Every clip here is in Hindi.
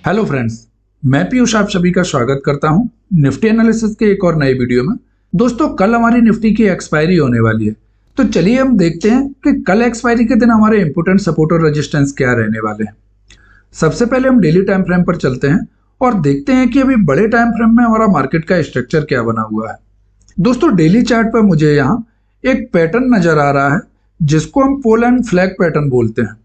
हेलो फ्रेंड्स, मैं पीयूष आप सभी का स्वागत करता हूं निफ्टी एनालिसिस के एक और नए वीडियो में। दोस्तों, कल हमारी निफ्टी की एक्सपायरी होने वाली है, तो चलिए हम देखते हैं कि कल एक्सपायरी के दिन हमारे इंपोर्टेंट सपोर्ट और रेजिस्टेंस क्या रहने वाले हैं। सबसे पहले हम डेली टाइम फ्रेम पर चलते हैं और देखते हैं कि अभी बड़े टाइम फ्रेम में हमारा मार्केट का स्ट्रक्चर क्या बना हुआ है। दोस्तों, डेली चार्ट पर मुझे यहाँ एक पैटर्न नजर आ रहा है जिसको हम पोल एंड फ्लैग पैटर्न बोलते हैं।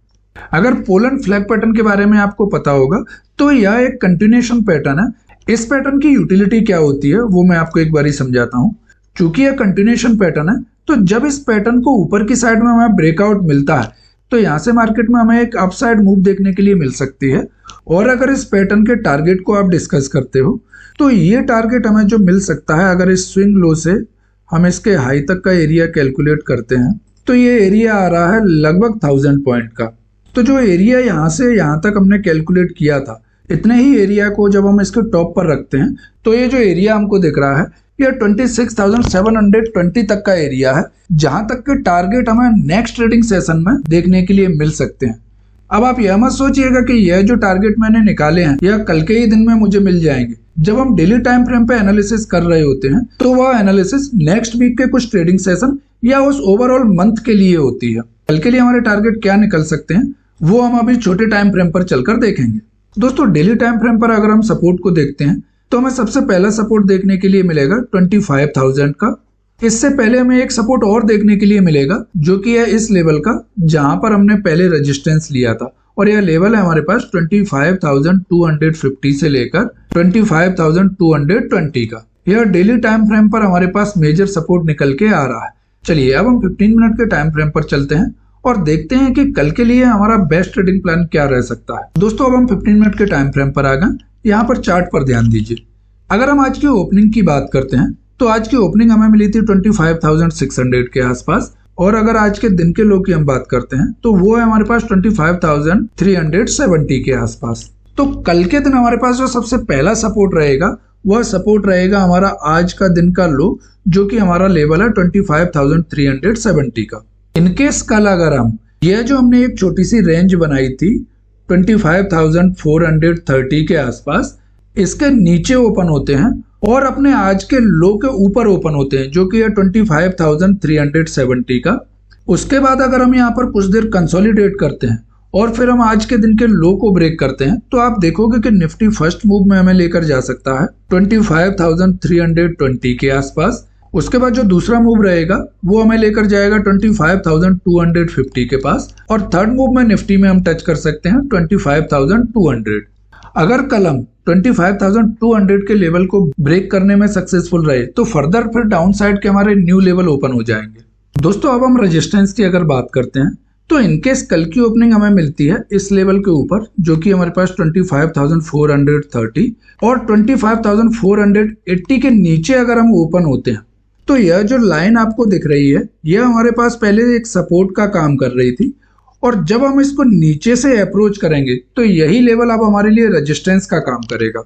अगर पोल एंड फ्लैग पैटर्न के बारे में आपको पता होगा तो यह एक कंटिन्यूएशन पैटर्न है। इस पैटर्न की यूटिलिटी क्या होती है वो मैं आपको एक बारी समझाता हूं। चूंकि यह कंटिन्यूएशन पैटर्न है तो जब इस पैटर्न को ऊपर की साइड में हमें ब्रेकआउट मिलता है तो यहां से मार्केट में हमें एक अपसाइड मूव देखने के लिए मिल सकती है। और अगर इस पैटर्न के टारगेट को आप डिस्कस करते हो तो ये टारगेट हमें जो मिल सकता है, अगर इस स्विंग लो से हम इसके हाई तक का एरिया कैलकुलेट करते हैं तो ये एरिया आ रहा है लगभग 1000 पॉइंट का। तो जो एरिया यहाँ से यहाँ तक हमने कैलकुलेट किया था, इतने ही एरिया को जब हम इसके टॉप पर रखते हैं तो ये जो एरिया हमको दिख रहा है यह 26,720 तक का एरिया है, जहां तक के टारगेट हमें नेक्स्ट ट्रेडिंग सेशन में देखने के लिए मिल सकते हैं। अब आप यह मत सोचिएगा कि यह जो टारगेट मैंने निकाले हैं यह कल के ही दिन में मुझे मिल जाएंगे। जब हम डेली टाइम फ्रेम पे एनालिसिस कर रहे होते हैं तो वह एनालिसिस नेक्स्ट वीक के कुछ ट्रेडिंग सेशन या उस ओवरऑल मंथ के लिए होती है। कल के लिए हमारे टारगेट क्या निकल सकते हैं वो हम अभी छोटे टाइम फ्रेम पर चलकर देखेंगे। दोस्तों, डेली टाइम फ्रेम पर अगर हम सपोर्ट को देखते हैं तो हमें सबसे पहला सपोर्ट देखने के लिए मिलेगा 25,000 का। इससे पहले हमें एक सपोर्ट और देखने के लिए मिलेगा जो कि है इस लेवल का, जहां पर हमने पहले रेजिस्टेंस लिया था, और यह लेवल है हमारे पास 25,250 से लेकर 25,220 का। यह डेली टाइम फ्रेम पर हमारे पास मेजर सपोर्ट निकल के आ रहा है। चलिए अब हम 15 मिनट के टाइम फ्रेम पर चलते हैं और देखते हैं कि कल के लिए हमारा बेस्ट ट्रेडिंग प्लान क्या रह सकता है। दोस्तों, अब हम 15 मिनट के टाइम फ्रेम पर आ गए। यहाँ पर चार्ट पर ध्यान दीजिए। अगर हम आज की ओपनिंग की बात करते हैं तो आज की ओपनिंग हमें मिली थी 25,600 के आसपास, और अगर आज के दिन के लो की हम बात करते हैं तो वो है हमारे पास 25,370 के आसपास। तो कल के दिन हमारे पास जो सबसे पहला सपोर्ट रहेगा वह सपोर्ट रहेगा हमारा आज का दिन का लो, जो कि हमारा लेवल है 25,370 का। इनकेस कल अगर हम यह जो हमने एक छोटी सी रेंज बनाई थी 25,430 के आसपास, इसके नीचे ओपन होते हैं और अपने आज के लो के ऊपर ओपन होते हैं जो कि है 25,370 का। उसके बाद अगर हम यहाँ पर कुछ देर कंसोलिडेट करते हैं और फिर हम आज के दिन के लो को ब्रेक करते हैं तो आप देखोगे कि निफ्टी फर्स्ट मूव में हमें लेकर जा सकता है 25,320 के आसपास। उसके बाद जो दूसरा मूव रहेगा वो हमें लेकर जाएगा 25,250 के पास, और थर्ड मूव में निफ्टी में हम टच कर सकते हैं 25,200। अगर कल हम 25,200 के लेवल को ब्रेक करने में सक्सेसफुल रहे तो फर्दर फिर डाउन साइड के हमारे न्यू लेवल ओपन हो जाएंगे। दोस्तों, अब हम रेजिस्टेंस की अगर बात करते हैं तो इनकेस कल की ओपनिंग हमें मिलती है इस लेवल के ऊपर जो कि हमारे पास 25,430 और 25,480 के नीचे अगर हम ओपन होते हैं तो यह जो लाइन आपको दिख रही है यह हमारे पास पहले एक सपोर्ट का काम कर रही थी, और जब हम इसको नीचे से अप्रोच करेंगे तो यही लेवल अब हमारे लिए रेजिस्टेंस का काम करेगा।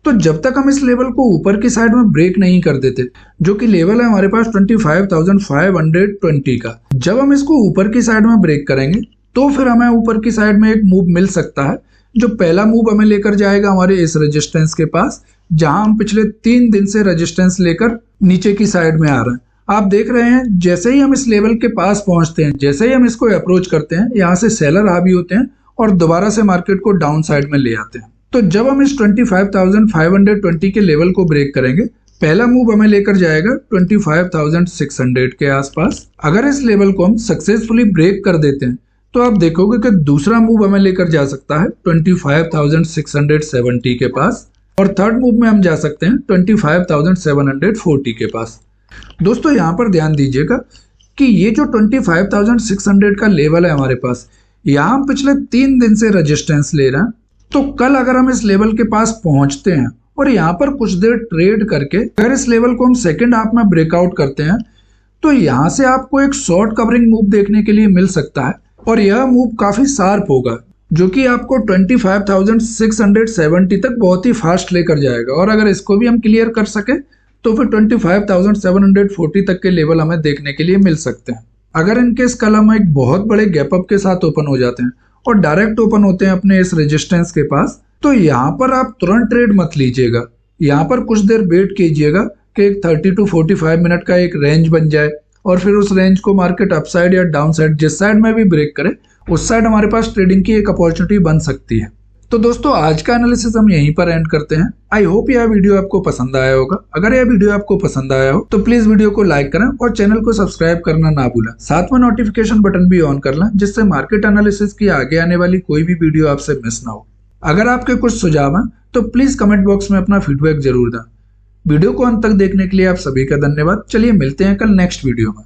तो जब तक हम इस लेवल को ऊपर की साइड में ब्रेक नहीं कर देते, जो कि लेवल है हमारे पास 25,520 का, जब हम इसको ऊपर की साइड में ब्रेक करेंगे तो फिर हमें ऊपर की साइड में एक मूव मिल सकता है। जो पहला मूव हमें लेकर जाएगा हमारे इस रेजिस्टेंस के पास, जहां हम पिछले 3 दिन से रेजिस्टेंस लेकर नीचे की साइड में आ रहे हैं। आप देख रहे हैं जैसे ही हम इस लेवल के पास पहुंचते हैं, जैसे ही हम इसको अप्रोच करते हैं, यहाँ से सेलर हावी होते हैं और दोबारा से मार्केट को डाउन साइड में ले आते हैं। तो जब हम इस 25,520 के लेवल को ब्रेक करेंगे, पहला मूव हमें लेकर जाएगा 25,600 के आसपास। अगर इस लेवल को हम सक्सेसफुली ब्रेक कर देते हैं तो आप देखोगे कि दूसरा मूव हमें लेकर जा सकता है 25,670 के पास, और थर्ड मूव में हम जा सकते हैं 25,740 के पास। दोस्तों, यहाँ पर ध्यान दीजिएगा कि ये जो 25,600 का लेवल है हमारे पास, यहाँ हम पिछले 3 दिन से रेजिस्टेंस ले रहे हैं। तो कल अगर हम इस लेवल के पास पहुंचते हैं और यहाँ पर कुछ देर ट्रेड करके अगर इस लेवल को हम सेकेंड हाफ में ब्रेकआउट करते हैं तो यहाँ से आपको एक शॉर्ट कवरिंग मूव देखने के लिए मिल सकता है, और यह मूव काफी शार्प होगा जो कि आपको 25,670 तक बहुत ही फास्ट लेकर जाएगा। और अगर इसको भी हम क्लियर कर सके तो फिर 25,740 तक के लेवल हमें देखने के लिए मिल सकते हैं। अगर इनकेस कल हम एक बहुत बड़े गैप अप के साथ ओपन हो जाते हैं और डायरेक्ट ओपन होते हैं अपने इस रेजिस्टेंस के पास, तो यहाँ पर आप तुरंत ट्रेड मत लीजिएगा। यहाँ पर कुछ देर वेट कीजिएगा कि एक 30 to 45 मिनट का एक रेंज बन जाए और फिर उस रेंज को मार्केट अपसाइड या डाउन साइड जिस साइड में भी ब्रेक करे उस साइड हमारे पास ट्रेडिंग की एक अपॉर्चुनिटी बन सकती है। तो दोस्तों आज का एनालिसिस हम यहीं पर एंड करते हैं। आई होप यह वीडियो आपको पसंद आया होगा। अगर यह वीडियो आपको पसंद आया हो तो प्लीज वीडियो को लाइक करें और चैनल को सब्सक्राइब करना ना भूलें। साथ में नोटिफिकेशन बटन भी ऑन कर लें जिससे मार्केट एनालिसिस की आगे आने वाली कोई भी वीडियो आपसे मिस ना हो। अगर आपके कुछ सुझाव हैं तो प्लीज कमेंट बॉक्स में अपना फीडबैक जरूर दें। वीडियो को अंत तक देखने के लिए आप सभी का धन्यवाद। चलिए मिलते हैं कल नेक्स्ट वीडियो में।